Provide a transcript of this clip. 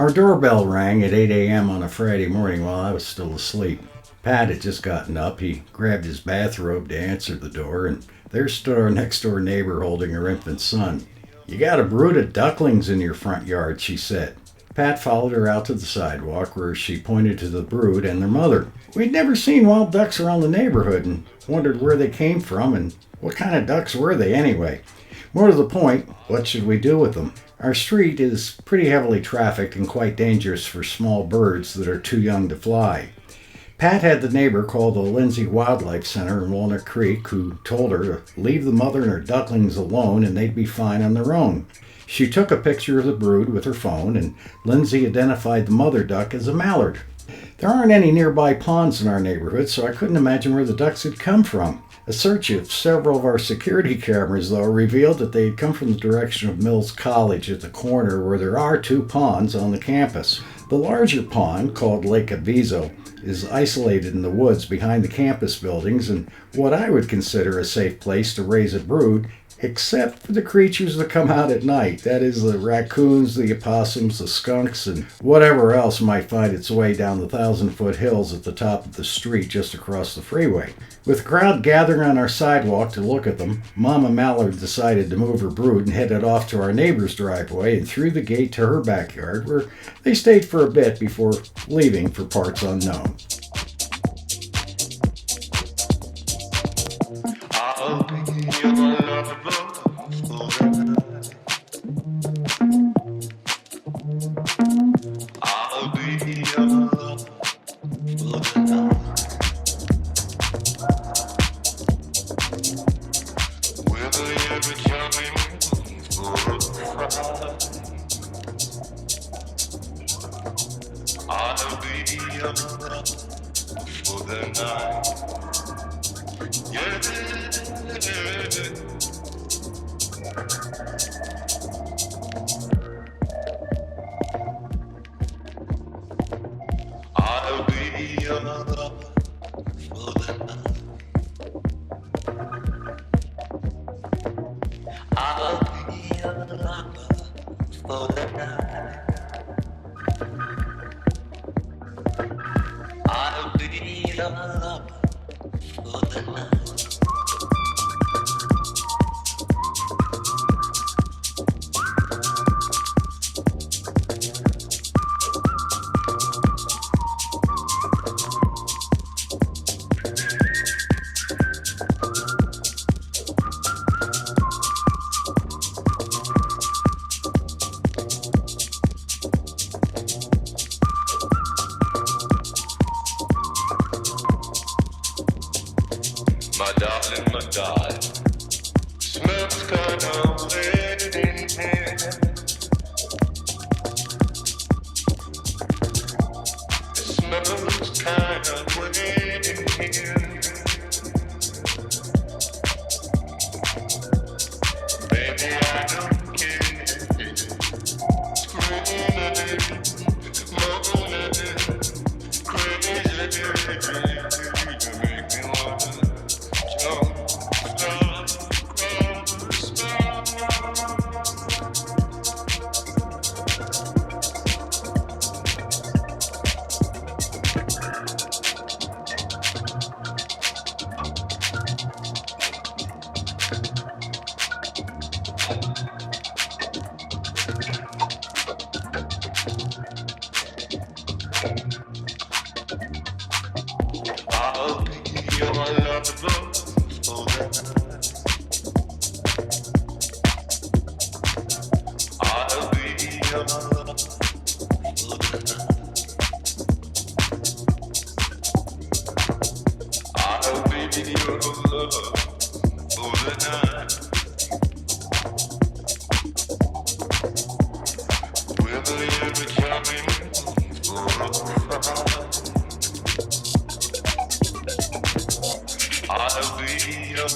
Our doorbell rang at 8 a.m. on a Friday morning while I was still asleep. Pat had just gotten up. He grabbed his bathrobe to answer the door, and there stood our next-door neighbor holding her infant son. "You got a brood of ducklings in your front yard," she said. Pat followed her out to the sidewalk where she pointed to the brood and their mother. We'd never seen wild ducks around the neighborhood and wondered where they came from and what kind of ducks were they anyway. More to the point, what should we do with them? Our street is pretty heavily trafficked and quite dangerous for small birds that are too young to fly. Pat had the neighbor call the Lindsay Wildlife Center in Walnut Creek, who told her to leave the mother and her ducklings alone and they'd be fine on their own. She took a picture of the brood with her phone, and Lindsay identified the mother duck as a mallard. There aren't any nearby ponds in our neighborhood, so I couldn't imagine where the ducks had come from. A search of several of our security cameras, though, revealed that they had come from the direction of Mills College at the corner where there are 2 ponds on the campus. The larger pond, called Lake Aviso, is isolated in the woods behind the campus buildings and what I would consider a safe place to raise a brood, except for the creatures that come out at night. That is, the raccoons, the opossums, the skunks, and whatever else might find its way down the 1,000-foot hills at the top of the street just across the freeway. With the crowd gathering on our sidewalk to look at them, Mama Mallard decided to move her brood and headed off to our neighbor's driveway and through the gate to her backyard, where they stayed for a bit before leaving for parts unknown. My darling, smells kinda wet in here. It smells kinda wet in here. Baby, I don't care. Screaming, moaning, crazy, make me wanna. I'll be your lover forever. I'll be your lover forever. I'll be your lover for the night. Whether you're coming or I'll be your